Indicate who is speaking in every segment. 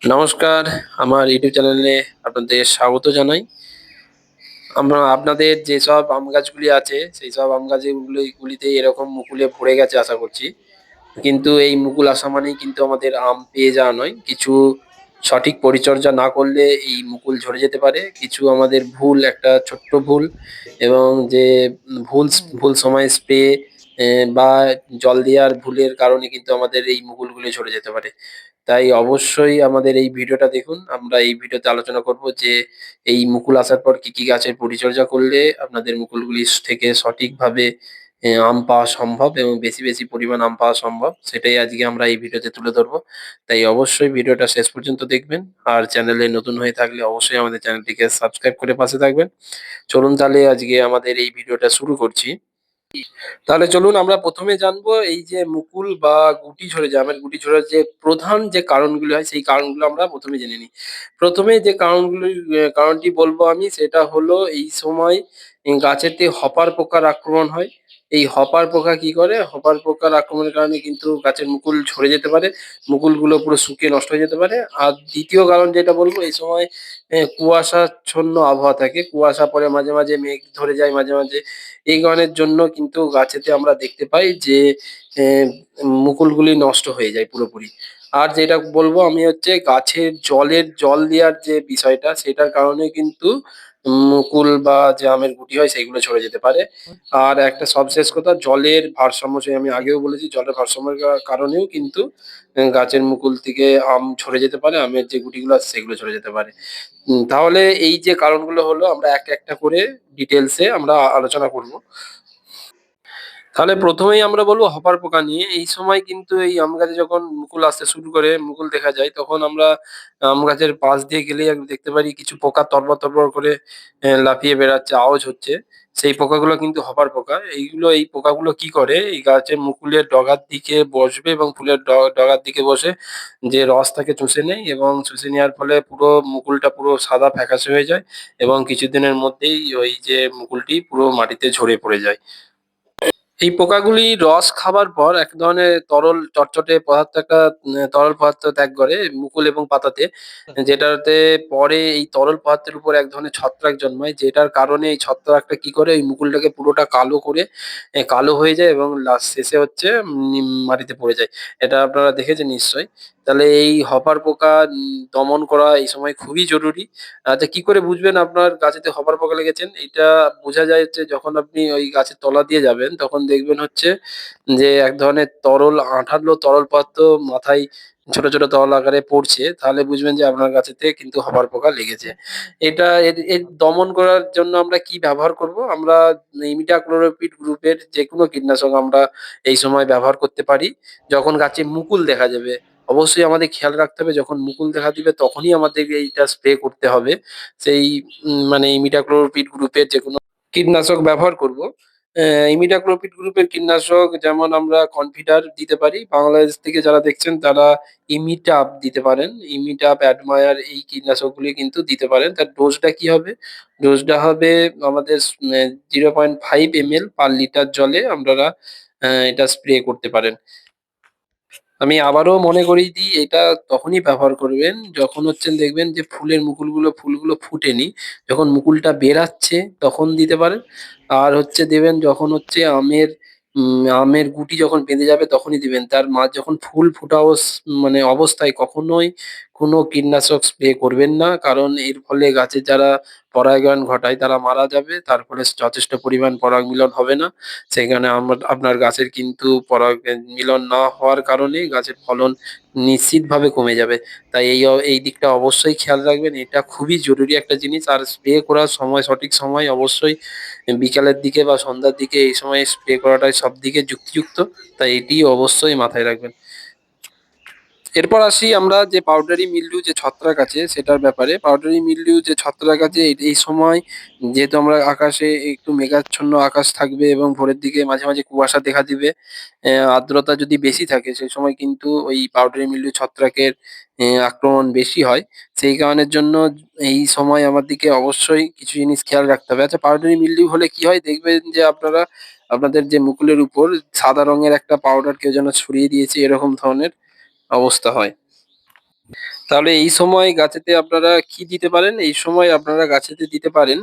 Speaker 1: নমস্কার, আমার ইউটিউব চ্যানেলে আপনাদের স্বাগত জানাই। আমরা আপনাদের যেসব আম গাছগুলি আছে, সেইসব আম গাছগুলিতে এরকম মুকুলে ভরে গেছে আশা করছি। কিন্তু এই মুকুল আসা মানেই কিন্তু আমাদের আম পেয়ে যাওয়া নয়। কিছু সঠিক পরিচর্যা না করলে এই মুকুল ঝরে যেতে পারে। কিছু আমাদের ভুল, একটা ছোট্ট ভুল এবং যে ভুল সময়ে স্প্রে বা জল দেওয়ার ভুলের কারণে কিন্তু আমাদের এই মুকুলগুলি ঝরে যেতে পারে। তাই অবশ্যই আমাদের এই ভিডিওটা দেখুন। আমরা এই ভিডিওতে আলোচনা করব যে এই মুকুল আসার পর কি, কি গাছের পরিচর্যা করলে আপনাদের মুকুলগুলি থেকে সঠিকভাবে আম পাওয়া সম্ভব এবং বেশি, বেশি পরিমাণ আম পাওয়া সম্ভব। সেটাই আজকে আমরা এই ভিডিওতে তুলে ধরবো। তাই অবশ্যই ভিডিওটা শেষ পর্যন্ত দেখবেন। আর চ্যানেলে নতুন হয়ে থাকলে অবশ্যই আমাদের চ্যানেলটিকে সাবস্ক্রাইব করে পাশে থাকবেন। চলুন তাহলে আজকে আমাদের এই ভিডিওটা শুরু করছি। তাহলে চলুন আমরা ১ম এ জানবো এই যে মুকুল বা গুটি ঝরে যায়, আমের গুটি ঝরার যে প্রধান যে কারণগুলো হয় সেই কারণগুলো আমরা ১ম এ জেনে নিই। ১ম এ যে কারণটি বলবো আমি সেটা হলো এই সময় গাছেতে হপার পোকার আক্রমণ হয়। এই হপার পোকা কি করে? হপার পোকার আক্রমণের কারণে কিন্তু গাছের মুকুল ঝরে যেতে পারে। মুকুলগুলো পুরো শুকিয়ে নষ্ট হয়ে যেতে পারে। আর ২য় কারণ যেটা বলবো এই সময় কুয়াশাচ্ছন্ন আবহাওয়া থাকে। কুয়াশা পড়ে মাঝে, মাঝে মেঘ ধরে যায় মাঝে, মাঝে। এই কারণের জন্য কিন্তু গাছেতে আমরা দেখতে পাই যে এ মুকুলগুলি নষ্ট হয়ে যায় পুরোপুরি। আর যেটা বলবো আমি হচ্ছে গাছের জল দেওয়ার যে বিষয়টা সেটার কারণে কিন্তু মুকুল বা যে আমের গুটি হয় সেগুলো ঝরে যেতে পারে। আর একটা সবশেষ কথা জলের ভারসাম্য সেই আমি আগেও বলেছি জলের ভারসাম্যের কারণেও কিন্তু গাছের মুকুল থেকে আম ঝরে যেতে পারে। আমের যে গুটিগুলো আছে সেগুলো ঝরে যেতে পারে। তাহলে এই যে কারণগুলো হলো আমরা একটা, একটা করে ডিটেইলস এ আমরা আলোচনা করব। তাহলে ১ম এই আমরা বলব হপার পোকা নিয়ে। এই সময় কিন্তু এই আম গাছে যখন মুকুল আসতে শুরু করে, মুকুল দেখা যায় তখন আমরা আম গাছের পাশ দিয়ে গেলেই দেখতে পারি কিছু পোকা তরবর, তরবর করে লাফিয়ে বেড়াচ্ছে, আওয়াজ হচ্ছে। সেই পোকাগুলো কিন্তু হপার পোকা। এই পোকাগুলো কি করে? এই গাছের মুকুলের ডগার দিকে বসবে এবং ফুলের ডগার দিকে বসে যে রস থাকে চুষে নেয় এবং চুষে নেওয়ার ফলে পুরো মুকুলটা পুরো সাদা ফ্যাকাশে হয়ে যায় এবং কিছুদিনের মধ্যেই ওই যে মুকুলটি পুরো মাটিতে ঝরে পড়ে যায়। এই পোকাগুলি রস খাবার পর এক ধরনের তরল চটচটে পদার্থ একটা তরল পদার্থ ত্যাগ করে মুকুল এবং পাতাতে। যেটাতে পরে এই তরল পদার্থের উপর এক ধরনের ছত্রাক জন্মায়। যেটার কারণে এই ছত্রাকটা কি করে ওই মুকুলটাকে পুরোটা কালো করে কালো হয়ে যায় এবং শেষে হচ্ছে মাটিতে পড়ে যায়। এটা আপনারা দেখেছেন নিশ্চয়ই। তাহলে এই হপার পোকা দমন করা এই সময় খুবই জরুরি। আচ্ছা কি করে বুঝবেন আপনার গাছেতে হপার পোকা লেগেছেন? এইটা বোঝা যায় হচ্ছে যখন আপনি ওই গাছের তলা দিয়ে যাবেন তখন দেখবেন হচ্ছে যে এক ধরনের আঠালো তরল পদার্থ মাথায় ছোট, ছোট তরল আকারে পড়ছে। তাহলে বুঝবেন যে আপনার গাছেতে কিন্তু হপার পোকা লেগেছে। এটা এর দমন করার জন্য আমরা কি ব্যবহার করব? আমরা ইমিডাক্লোরোপিড গ্রুপের যেকোনো কীটনাশক আমরা এই সময় ব্যবহার করতে পারি। যখন গাছে মুকুল দেখা যাবে। অবশ্যই আমাদের খেয়াল রাখতে হবে যখন মুকুল দেখা দিবে তখনই আমাদেরকে এইটা স্প্রে করতে হবে। সেই মানে ইমিডাক্লোরোপিড গ্রুপের যেকোনো কীটনাশক ব্যবহার করব। ইমিডাক্লোপিড গ্রুপের কীটনাশক যেমন আমরা কনফিডার দিতে পারি। বাংলাদেশ থেকে যারা দেখছেন তারা ইমিটাপ দিতে পারেন। ইমিটাপ, অ্যাডমায়ার এই কীটনাশকগুলি কিন্তু দিতে পারেন। তার ডোজটা কি হবে? ডোজটা হবে আমাদের 0.5 ml পার লিটার জলে আপনারা এটা স্প্রে করতে পারেন। আমি আবারও মনে করিয়ে দিই এটা তখনই ব্যবহার করবেন যখন হচ্ছেন দেখবেন যে ফুলগুলো ফুটেনি। যখন মুকুলটা বেরাচ্ছে তখন দিতে পারেন। আর হচ্ছে দেবেন যখন হচ্ছে আমের গুটি যখন বেঁধে যাবে তখনই দিবেন। তার যখন ফুল ফোটা মানে অবস্থায় কখনোই কোনো কীটনাশক স্প্রে করবেন না। কারণ এর ফলে গাছের যারা পরাগায়ন ঘটায় তারা মারা যাবে। তার ফলে যথেষ্ট পরিমাণ পরাগ মিলন হবে না। সেখানে আপনার গাছের কিন্তু মিলন না হওয়ার কারণে গাছের ফলন নিশ্চিতভাবে কমে যাবে। তাই এই দিকটা অবশ্যই খেয়াল রাখবেন। এটা খুবই জরুরি একটা জিনিস। আর স্প্রে করার সময় সঠিক সময় অবশ্যই বিকালের দিকে বা সন্ধ্যার দিকে এই সময় স্প্রে করাটাই সবদিকে যুক্তিযুক্ত। তাই এটি অবশ্যই মাথায় রাখবেন। এরপর আসি আমরা যে পাউডারি মিল্ডিউ যে ছত্রাক আছে সেটার ব্যাপারে। পাউডারি মিল্ডিউ যে ছত্রাক আছে এই সময় যেহেতু আমরা আকাশে একটু মেঘাচ্ছন্ন আকাশ থাকবে এবং ভোরের দিকে মাঝে, মাঝে কুয়াশা দেখা দিবে। আর্দ্রতা যদি বেশি থাকে সেই সময় কিন্তু ওই পাউডারি মিল্ডিউ ছত্রাকের আক্রমণ বেশি হয়। সেই কারণের জন্য এই সময় আমাদেরকে অবশ্যই কিছু জিনিস খেয়াল রাখতে হবে। আচ্ছা পাউডারি মিল্ডিউ হলে কি হয়? দেখবেন যে আপনাদের যে মুকুলের উপর সাদা রঙের একটা পাউডার কেউ যেন ছড়িয়ে দিয়েছে এরকম ধরনের অবস্থা হয়। তাহলে এই সময় গাছেতে আপনারা কি দিতে পারেন? এই সময় আপনারা গাছেতে দিতে পারেন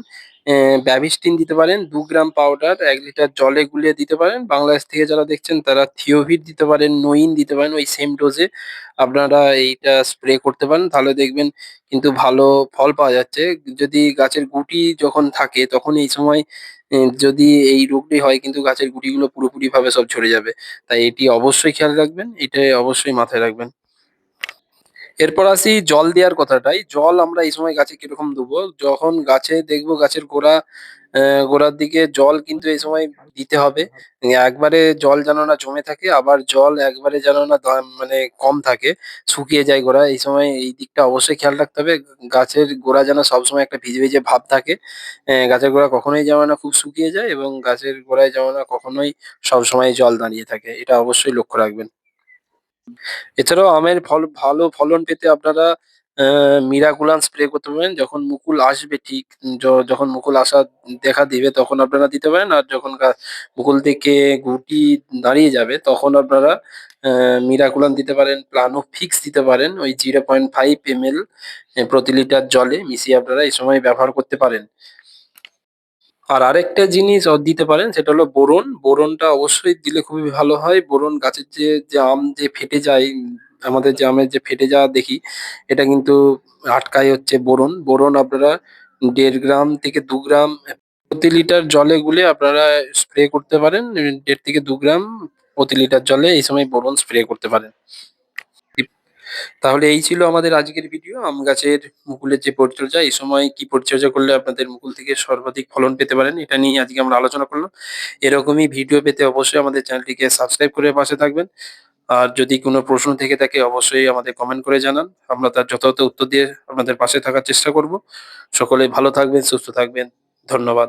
Speaker 1: ব্যাভিস্টিন দিতে পারেন ২ গ্রাম পাউডার ১ লিটার জলে গুলিয়ে দিতে পারেন। বাংলাদেশ থেকে যারা দেখছেন তারা থিওভিট দিতে পারেন, নইন দিতে পারেন ওই সেম ডোজে আপনারা এইটা স্প্রে করতে পারেন। তাহলে দেখবেন কিন্তু ভালো ফল পাওয়া যাচ্ছে। যদি গাছের গুটি যখন থাকে তখন এই সময় যদি এই রোগটি হয় কিন্তু গাছের গুটিগুলো পুরোপুরিভাবে সব ঝরে যাবে। তাই এটি অবশ্যই খেয়াল রাখবেন। এটা অবশ্যই মাথায় রাখবেন। এরপর আসি জল দেওয়ার কথাটায়। জল আমরা এই সময় গাছে কিরকম দেবো? যখন গাছে দেখবো গাছের গোড়ার দিকে জল কিন্তু এই সময় দিতে হবে। একবারে জল যেন না জমে থাকে, আবার জল একবারে যেন না মানে কম থাকে, শুকিয়ে যায় গোড়া। এই সময় এই দিকটা অবশ্যই খেয়াল রাখতে হবে। গাছের গোড়া যেন সবসময় একটা ভিজে, ভিজে ভাব থাকে। গাছের গোড়া কখনোই যেন না খুব শুকিয়ে যায় এবং গাছের গোড়ায় যেন না কখনোই সবসময় জল দাঁড়িয়ে থাকে। এটা অবশ্যই লক্ষ্য রাখবেন। এছাড়াও আমের ভালো ফলন পেতে আপনারা মিরাকুলাম স্প্রে করতে পারেন। যখন মুকুল আসবে ঠিক যখন মুকুল আসা দেখা দিবে তখন আপনারা দিতে পারেন। আর যখন মুকুল থেকে গুটি দাঁড়িয়ে যাবে তখন আপনারা মিরাকুলাম দিতে পারেন, প্লানোফিক্স দিতে পারেন। ওই 0.5 ml প্রতি লিটার জলে মিশিয়ে আপনারা এই সময় ব্যবহার করতে পারেন। আর আরেকটা জিনিস দিতে পারেন সেটা হলো বোরন। বোরনটা অবশ্যই দিলে খুবই ভালো হয়। বোরন গাছের যে আম যে ফেটে যায়, আমাদের যে আমের যে ফেটে যাওয়া দেখি, এটা কিন্তু আটকায় হচ্ছে বোরন। বোরন আপনারা ১.৫ গ্রাম থেকে ২ গ্রাম প্রতি লিটার জলে গুলে আপনারা স্প্রে করতে পারেন। ১.৫ থেকে ২ গ্রাম প্রতি লিটার জলে এই সময় বোরন স্প্রে করতে পারেন। তাহলে এই ছিল আমাদের আজকের ভিডিও। আম গাছের মুকুলের যে পরিচর্যা, এই সময় কি পরিচর্যা করলে আপনাদের মুকুল থেকে সর্বাধিক ফলন পেতে পারেন, এটা নিয়ে আজকে আমরা আলোচনা করলাম। এরকমই ভিডিও পেতে অবশ্যই আমাদের চ্যানেলটিকে সাবস্ক্রাইব করে পাশে থাকবেন। আর যদি কোনো প্রশ্ন থেকে থাকে অবশ্যই আমাদের কমেন্ট করে জানান। আমরা তার যথাযথ উত্তর দিয়ে আপনাদের পাশে থাকার চেষ্টা করব। সকলেই ভালো থাকবেন, সুস্থ থাকবেন। ধন্যবাদ।